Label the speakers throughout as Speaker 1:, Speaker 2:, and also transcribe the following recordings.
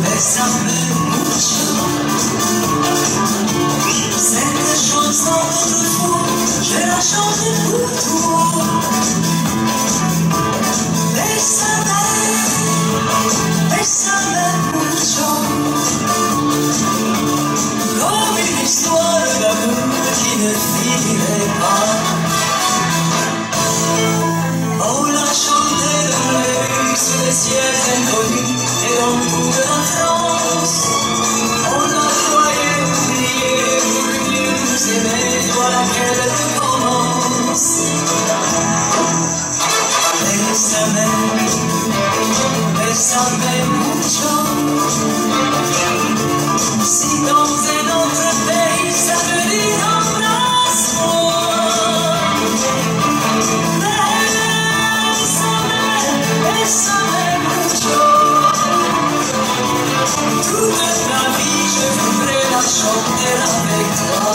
Speaker 1: Bésame mucho. Cette chanson d'autrefois, je la chante pour toi. Bésame, bésame mucho. Comme une histoire d'amour qui ne finirait pas. On l'a chanté dans les rues, sous les ciels inconnus et dans toute la France. On l'a croyé oublié pour mieux nous aimer, voilà qu'elle commence. Bésame, bésame mucho. Si dans un autre pays ça veut dire embrasse-moi. Bésame mucho. Toute ma vie je voudrais la chanter avec toi.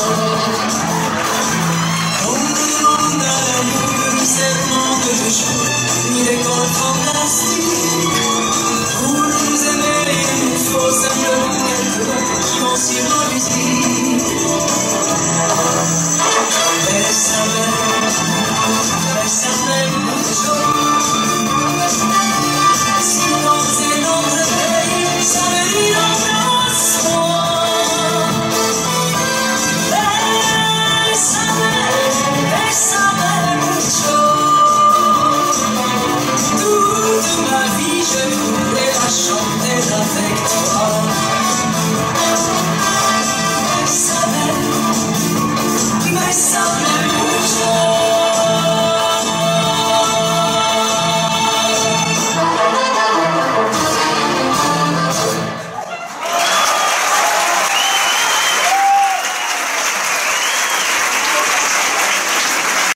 Speaker 1: On demande à l'amour seulement de toujours une école fantastique. Pour nous aimer il nous faut simplement quelques mots qui vont sur nos musiques.